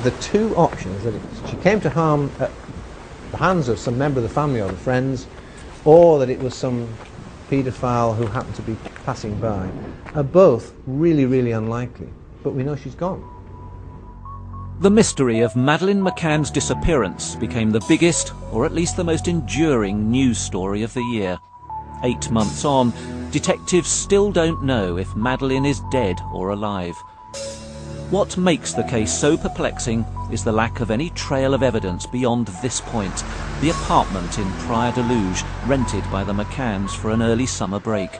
the two options, that she came to harm at the hands of some member of the family or the friends, or that it was some paedophile who happened to be passing by, are both really, really unlikely. But we know she's gone. The mystery of Madeleine McCann's disappearance became the biggest, or at least the most enduring, news story of the year. 8 months on, detectives still don't know if Madeleine is dead or alive. What makes the case so perplexing is the lack of any trail of evidence beyond this point, the apartment in Praia de Luz, rented by the McCanns for an early summer break.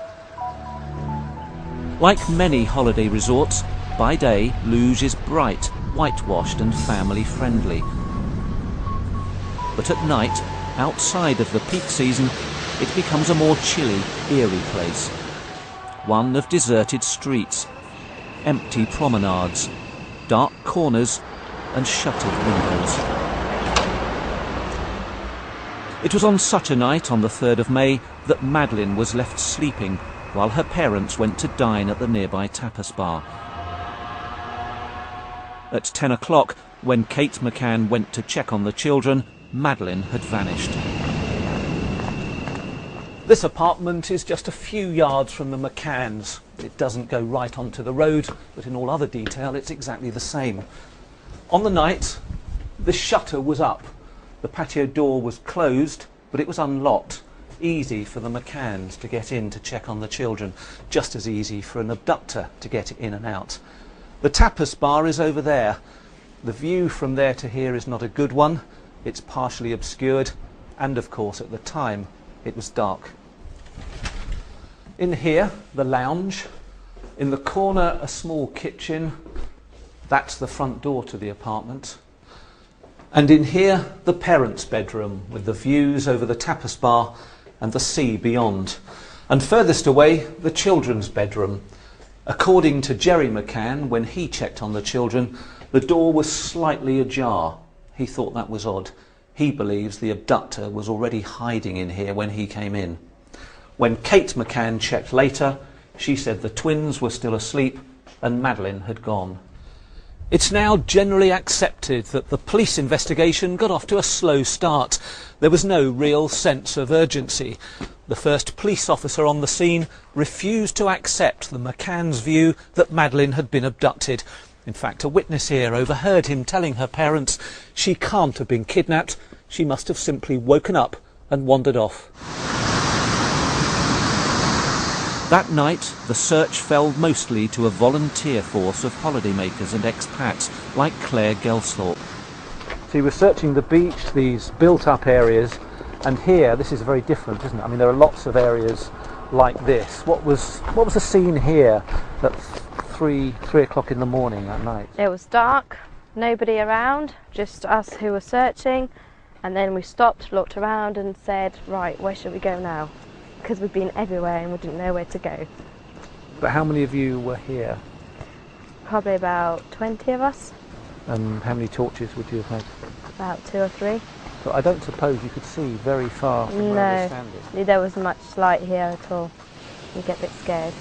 Like many holiday resorts, by day, Luz is bright, whitewashed and family-friendly. But at night, outside of the peak season, it becomes a more chilly, eerie place. One of deserted streets, empty promenades, dark corners and shuttered windows. It was on such a night, on the 3rd of May, that Madeleine was left sleeping while her parents went to dine at the nearby tapas bar. At 10 o'clock, when Kate McCann went to check on the children, Madeleine had vanished. This apartment is just a few yards from the McCanns. It doesn't go right onto the road, but in all other detail it's exactly the same. On the night, the shutter was up. The patio door was closed, but it was unlocked. Easy for the McCanns to get in to check on the children, just as easy for an abductor to get in and out. The tapas bar is over there. The view from there to here is not a good one. It's partially obscured, and of course at the time it was dark. In here, the lounge. In the corner, a small kitchen. That's the front door to the apartment. And in here, the parents' bedroom, with the views over the tapas bar and the sea beyond. And furthest away, the children's bedroom. According to Jerry McCann, when he checked on the children, the door was slightly ajar. He thought that was odd. He believes the abductor was already hiding in here when he came in. When Kate McCann checked later, she said the twins were still asleep and Madeleine had gone. It's now generally accepted that the police investigation got off to a slow start. There was no real sense of urgency. The first police officer on the scene refused to accept the McCann's view that Madeleine had been abducted. In fact, a witness here overheard him telling her parents she can't have been kidnapped, she must have simply woken up and wandered off. That night, the search fell mostly to a volunteer force of holidaymakers and expats like Claire Gelsthorpe. So you were searching the beach, these built-up areas, and here, this is very different, isn't it? I mean, there are lots of areas like this. What was the scene here at 3 o'clock in the morning that night? It was dark, nobody around, just us who were searching, and then we stopped, looked around and said, right, where should we go now? Because we've been everywhere and we didn't know where to go. But how many of you were here? Probably about 20 of us. And how many torches would you have had? About 2 or 3. So I don't suppose you could see very far from where you're standing. There wasn't much light here at all. You get a bit scared.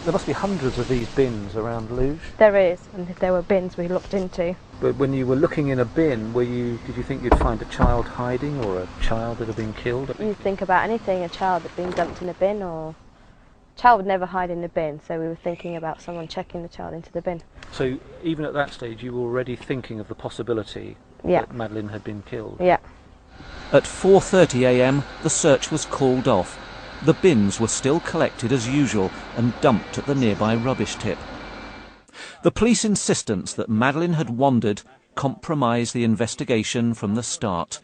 There must be hundreds of these bins around Luz. There is, and if there were bins we looked into. But when you were looking in a bin, did you think you'd find a child hiding or a child that had been killed? You think about anything, a child that's been dumped in a bin, or a child would never hide in the bin, so we were thinking about someone checking the child into the bin. So even at that stage you were already thinking of the possibility that Madeleine had been killed? Yeah. At 4:30 a.m. the search was called off. The bins were still collected as usual and dumped at the nearby rubbish tip. The police insistence that Madeleine had wandered compromised the investigation from the start.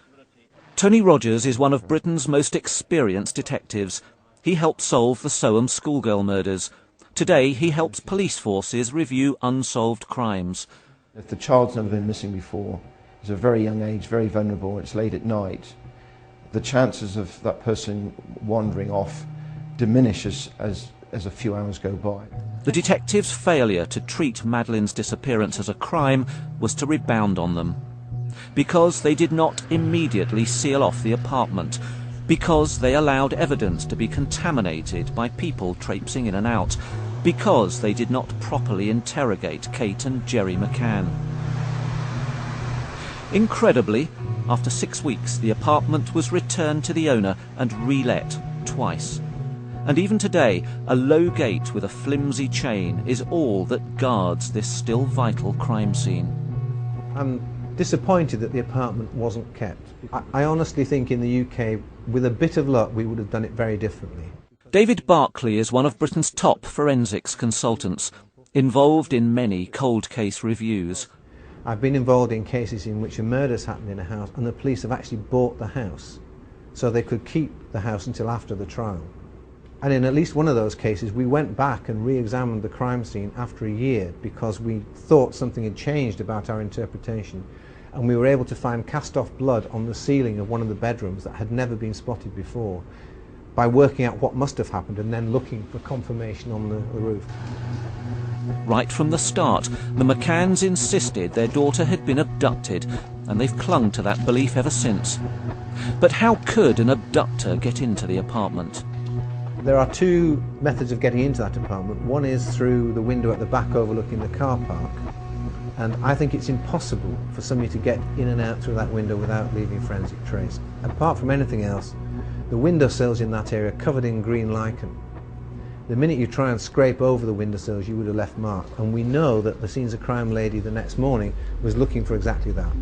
Tony Rogers is one of Britain's most experienced detectives. He helped solve the Soham schoolgirl murders. Today he helps police forces review unsolved crimes. If the child's never been missing before, it's a very young age, very vulnerable, it's late at night, the chances of that person wandering off diminish as a few hours go by. The detectives' failure to treat Madeleine's disappearance as a crime was to rebound on them. Because they did not immediately seal off the apartment, because they allowed evidence to be contaminated by people traipsing in and out, because they did not properly interrogate Kate and Jerry McCann. Incredibly, after 6 weeks, the apartment was returned to the owner and relet twice. And even today, a low gate with a flimsy chain is all that guards this still vital crime scene. I'm disappointed that the apartment wasn't kept. I honestly think in the UK, with a bit of luck, we would have done it very differently. David Barclay is one of Britain's top forensics consultants, involved in many cold case reviews. I've been involved in cases in which a murder's happened in a house and the police have actually bought the house so they could keep the house until after the trial. And in at least one of those cases, we went back and re-examined the crime scene after a year because we thought something had changed about our interpretation, and we were able to find cast-off blood on the ceiling of one of the bedrooms that had never been spotted before by working out what must have happened and then looking for confirmation on the roof. Right from the start, the McCanns insisted their daughter had been abducted, and they've clung to that belief ever since. But how could an abductor get into the apartment? There are two methods of getting into that apartment. One is through the window at the back overlooking the car park, and I think it's impossible for somebody to get in and out through that window without leaving forensic trace. Apart from anything else, the windowsills in that area are covered in green lichen. The minute you try and scrape over the windowsills, you would have left marks, and we know that the scenes of crime lady the next morning was looking for exactly that.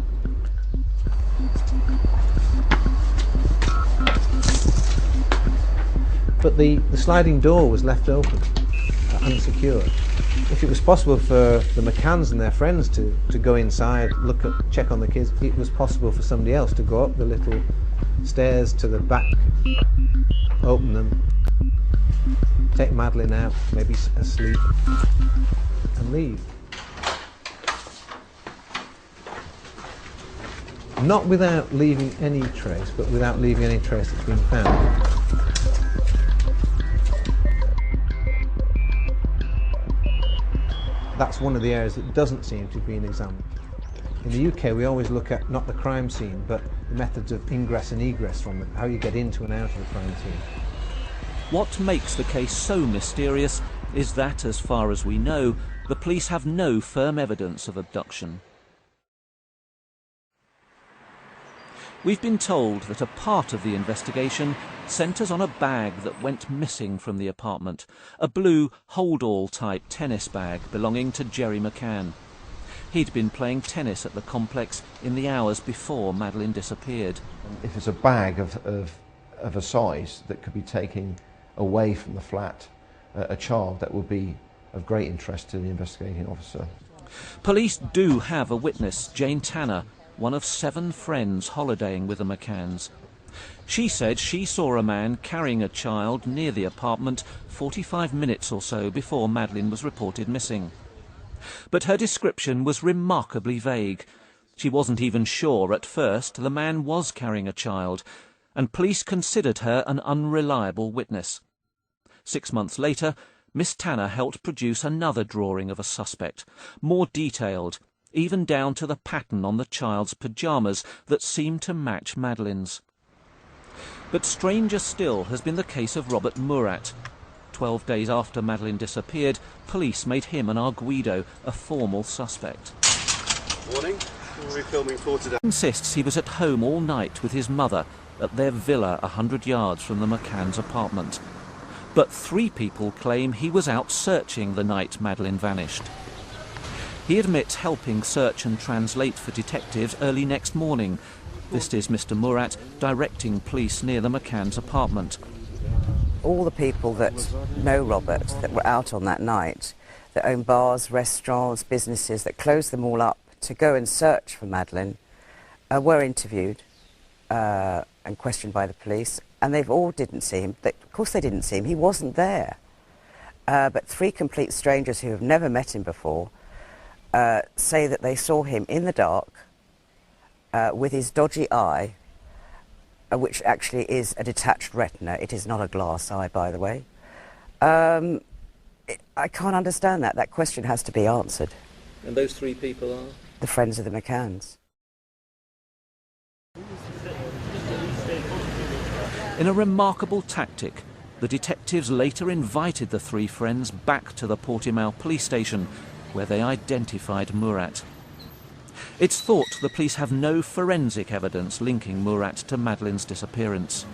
But the sliding door was left open, unsecured. If it was possible for the McCanns and their friends to go inside, check on the kids, it was possible for somebody else to go up the little stairs to the back, open them, take Madeleine out, maybe asleep, and leave. Not without leaving any trace, but without leaving any trace that's been found. That's one of the areas that doesn't seem to have been examined. In the UK, we always look at not the crime scene, but the methods of ingress and egress from it, how you get into and out of the crime scene. What makes the case so mysterious is that, as far as we know, the police have no firm evidence of abduction. We've been told that a part of the investigation centres on a bag that went missing from the apartment, a blue hold-all type tennis bag belonging to Jerry McCann. He'd been playing tennis at the complex in the hours before Madeleine disappeared. If it's a bag of a size that could be taken away from the flat, a child, that would be of great interest to the investigating officer. Police do have a witness, Jane Tanner, one of 7 friends holidaying with the McCanns. She said she saw a man carrying a child near the apartment 45 minutes or so before Madeleine was reported missing. But her description was remarkably vague. She wasn't even sure at first the man was carrying a child, and police considered her an unreliable witness. 6 months later, Miss Tanner helped produce another drawing of a suspect, more detailed, even down to the pattern on the child's pyjamas that seemed to match Madeleine's. But stranger still has been the case of Robert Murat. 12 days after Madeleine disappeared, police made him an Arguido, a formal suspect. Morning. What are we filming for today? He insists he was at home all night with his mother at their villa 100 yards from the McCanns' apartment. But 3 people claim he was out searching the night Madeleine vanished. He admits helping search and translate for detectives early next morning. This is Mr. Murat directing police near the McCanns' apartment. All the people that know Robert, that were out on that night, that own bars, restaurants, businesses, that closed them all up to go and search for Madeleine, were interviewed and questioned by the police, and they've all didn't see him. Of course they didn't see him, he wasn't there. But 3 complete strangers who have never met him before say that they saw him in the dark with his dodgy eye, which actually is a detached retina. It is not a glass eye, by the way. I can't understand that. That question has to be answered. And those 3 people are? The friends of the McCanns. In a remarkable tactic, the detectives later invited the 3 friends back to the Portimao police station, where they identified Murat. It's thought the police have no forensic evidence linking Murat to Madeleine's disappearance.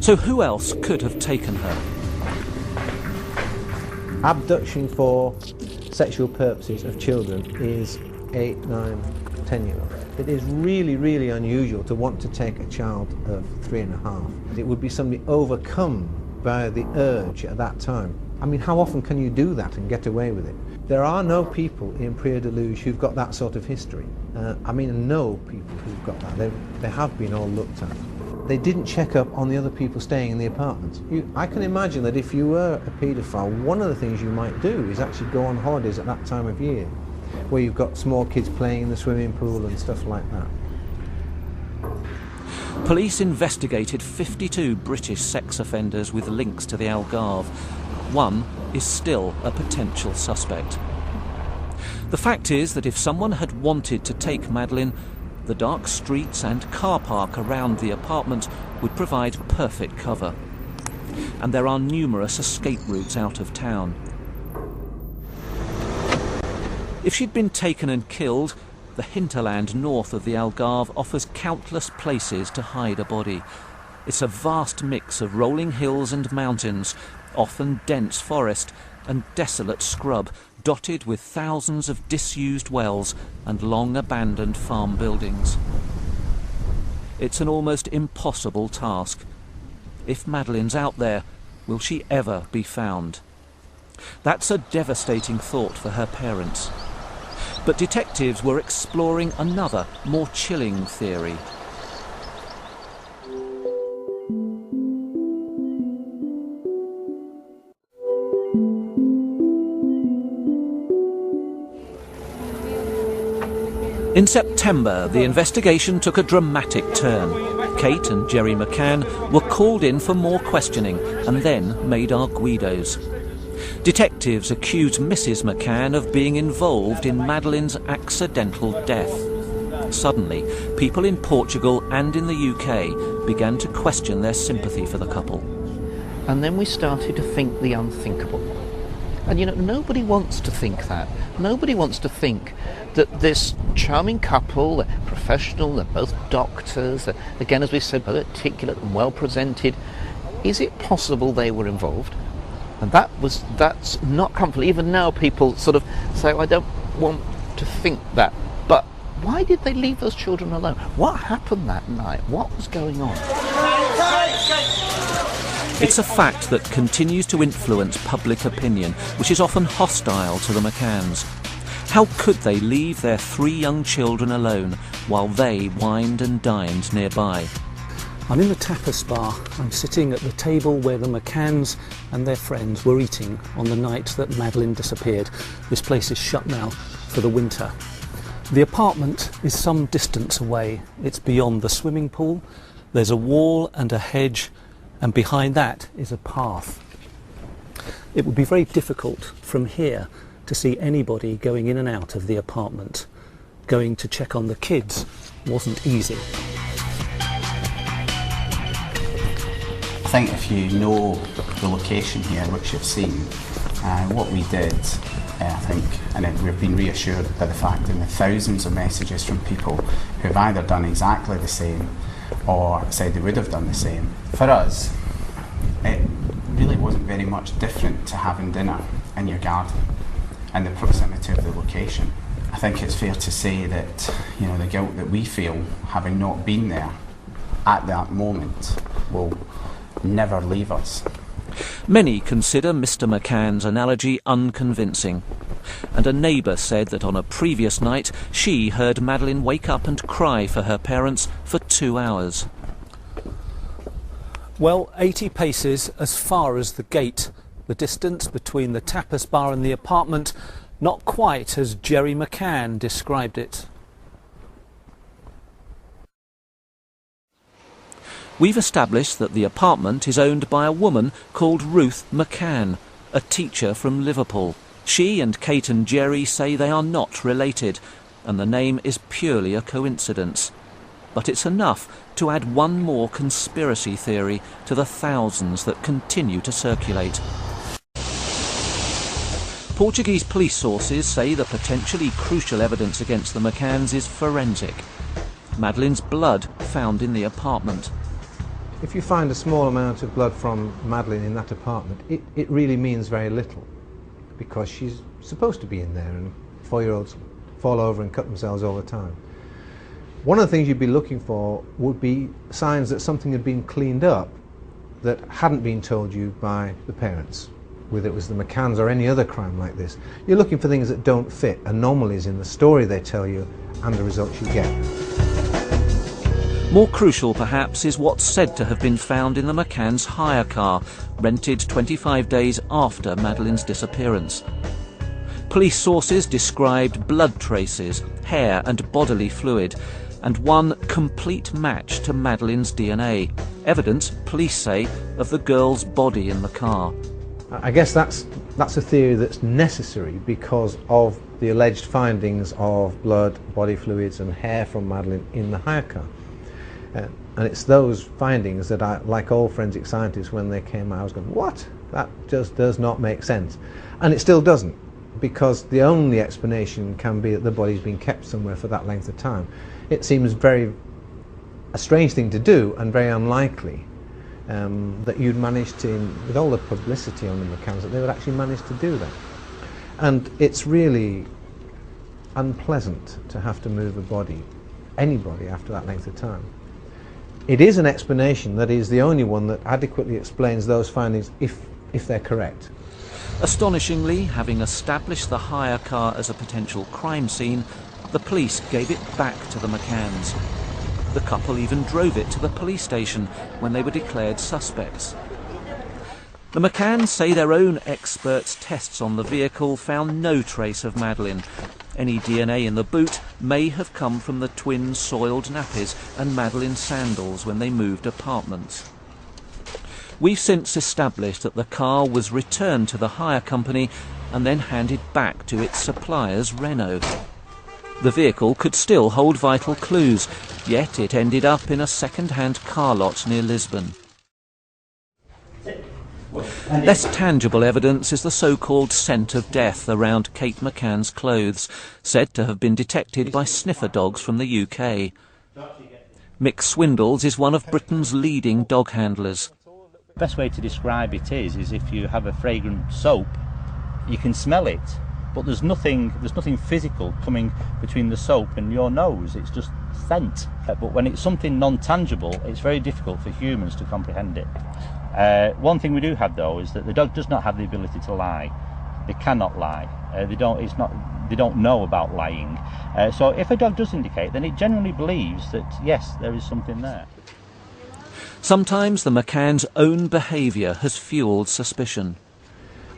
So who else could have taken her? Abduction for sexual purposes of children is 8, 9, 10-year-olds. It is really, really unusual to want to take a child of 3.5. It would be somebody overcome by the urge at that time. I mean, how often can you do that and get away with it? There are no people in Prieur-de-Luge who've got that sort of history. I know people who've got that. They have been all looked at. They didn't check up on the other people staying in the apartment. I can imagine that if you were a paedophile, one of the things you might do is actually go on holidays at that time of year, where you've got small kids playing in the swimming pool and stuff like that. Police investigated 52 British sex offenders with links to the Algarve. One is still a potential suspect. The fact is that if someone had wanted to take Madeleine, the dark streets and car park around the apartment would provide perfect cover. And there are numerous escape routes out of town. If she'd been taken and killed, the hinterland north of the Algarve offers countless places to hide a body. It's a vast mix of rolling hills and mountains, often dense forest and desolate scrub, dotted with thousands of disused wells and long abandoned farm buildings. It's an almost impossible task. If Madeleine's out there, will she ever be found? That's a devastating thought for her parents. But detectives were exploring another, more chilling theory. In September, the investigation took a dramatic turn. Kate and Jerry McCann were called in for more questioning and then made Arguidos. Detectives accused Mrs. McCann of being involved in Madeleine's accidental death. Suddenly, people in Portugal and in the UK began to question their sympathy for the couple. And then we started to think the unthinkable. And nobody wants to think that. Nobody wants to think that this charming couple, they're professional, they're both doctors, they're, again, as we said, both articulate and well presented. Is it possible they were involved? And that's not comfortable. Even now people sort of say, I don't want to think that. But why did they leave those children alone? What happened that night? What was going on? It's a fact that continues to influence public opinion, which is often hostile to the McCanns. How could they leave their 3 young children alone while they wined and dined nearby? I'm in the tapas bar. I'm sitting at the table where the McCanns and their friends were eating on the night that Madeleine disappeared. This place is shut now for the winter. The apartment is some distance away. It's beyond the swimming pool. There's a wall and a hedge, and behind that is a path. It would be very difficult from here to see anybody going in and out of the apartment. Going to check on the kids wasn't easy. I think if you know the location here, which you've seen, what we did, I think, and we've been reassured by the fact in the thousands of messages from people who've either done exactly the same or said they would have done the same. For us, it really wasn't very much different to having dinner in your garden and the proximity of the location. I think it's fair to say that, the guilt that we feel, having not been there at that moment, will never leave us. Many consider Mr. McCann's analogy unconvincing, and a neighbour said that on a previous night she heard Madeleine wake up and cry for her parents for 2 hours. Well, 80 paces as far as the gate. The distance between the tapas bar and the apartment, not quite as Jerry McCann described it. We've established that the apartment is owned by a woman called Ruth McCann, a teacher from Liverpool. She and Kate and Jerry say they are not related, and the name is purely a coincidence. But it's enough to add one more conspiracy theory to the thousands that continue to circulate. Portuguese police sources say the potentially crucial evidence against the McCanns is forensic. Madeleine's blood found in the apartment. If you find a small amount of blood from Madeleine in that apartment, it really means very little, because she's supposed to be in there, and 4-year-olds fall over and cut themselves all the time. One of the things you'd be looking for would be signs that something had been cleaned up that hadn't been told you by the parents, whether it was the McCanns or any other crime like this. You're looking for things that don't fit, anomalies in the story they tell you and the results you get. More crucial, perhaps, is what's said to have been found in the McCanns' hire car, rented 25 days after Madeleine's disappearance. Police sources described blood traces, hair and bodily fluid, and one complete match to Madeleine's DNA. Evidence, police say, of the girl's body in the car. I guess that's a theory that's necessary because of the alleged findings of blood, body fluids and hair from Madeleine in the hire car. And it's those findings that I, like all forensic scientists, when they came out, I was going, what? That just does not make sense. And it still doesn't, because the only explanation can be that the body's been kept somewhere for that length of time. It seems a strange thing to do and very unlikely that you'd manage to, with all the publicity on the McCanns, that they would actually manage to do that. And it's really unpleasant to have to move a body, anybody, after that length of time. It is an explanation that is the only one that adequately explains those findings if they're correct. Astonishingly, having established the hire car as a potential crime scene, the police gave it back to the McCanns. The couple even drove it to the police station when they were declared suspects. The McCanns say their own experts' tests on the vehicle found no trace of Madeleine. Any DNA in the boot may have come from the twins' soiled nappies and Madeleine's sandals when they moved apartments. We've since established that the car was returned to the hire company and then handed back to its suppliers, Renault. The vehicle could still hold vital clues, yet it ended up in a second-hand car lot near Lisbon. Less tangible evidence is the so-called scent of death around Kate McCann's clothes, said to have been detected by sniffer dogs from the UK. Mick Swindles is one of Britain's leading dog handlers. The best way to describe it is if you have a fragrant soap, you can smell it, but there's nothing physical coming between the soap and your nose. It's just scent. But when it's something non-tangible, it's very difficult for humans to comprehend it. One thing we do have, though, is that the dog does not have the ability to lie. They cannot lie. They don't know about lying. So if a dog does indicate, then it generally believes that yes, there is something there. Sometimes the McCanns' own behaviour has fuelled suspicion.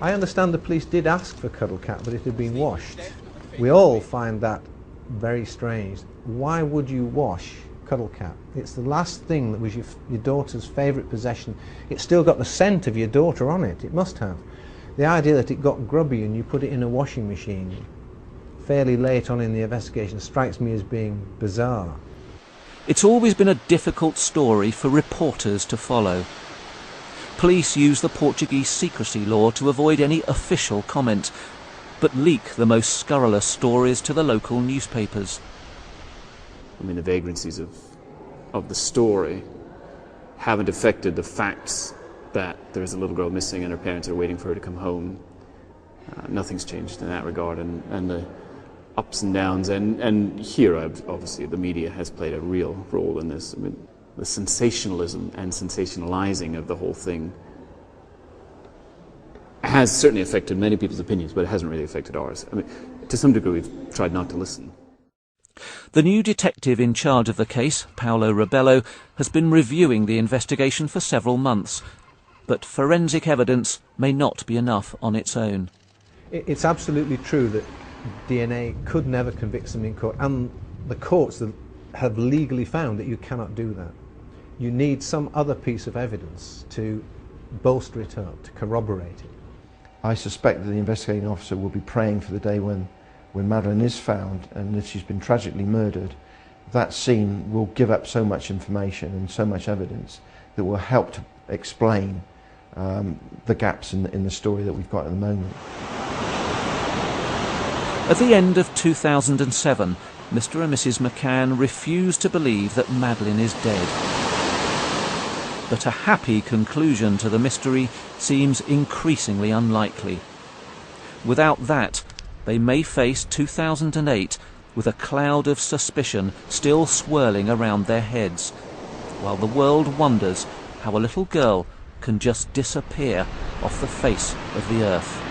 I understand the police did ask for Cuddle Cat, but it had been washed. We all find that very strange. Why would you wash Cuddle Cat? It's the last thing that was your daughter's favourite possession. It's still got the scent of your daughter on it. It must have. The idea that it got grubby and you put it in a washing machine fairly late on in the investigation strikes me as being bizarre. It's always been a difficult story for reporters to follow. Police use the Portuguese secrecy law to avoid any official comment, but leak the most scurrilous stories to the local newspapers. I mean, the vagrancies of the story haven't affected the facts that there's a little girl missing and her parents are waiting for her to come home. Nothing's changed in that regard, and the ups and downs, and here obviously the media has played a real role in this. I mean, the sensationalism and sensationalizing of the whole thing has certainly affected many people's opinions, but it hasn't really affected ours. I mean, to some degree we've tried not to listen. The new detective in charge of the case, Paolo Rebello, has been reviewing the investigation for several months, but forensic evidence may not be enough on its own. It's absolutely true that DNA could never convict someone in court, and the courts have legally found that you cannot do that. You need some other piece of evidence to bolster it up, to corroborate it. I suspect that the investigating officer will be praying for the day when Madeleine is found, and if she's been tragically murdered, that scene will give up so much information and so much evidence that will help to explain the gaps in the story that we've got at the moment. At the end of 2007, Mr. and Mrs. McCann refused to believe that Madeleine is dead. But a happy conclusion to the mystery seems increasingly unlikely. Without that, they may face 2008 with a cloud of suspicion still swirling around their heads, while the world wonders how a little girl can just disappear off the face of the earth.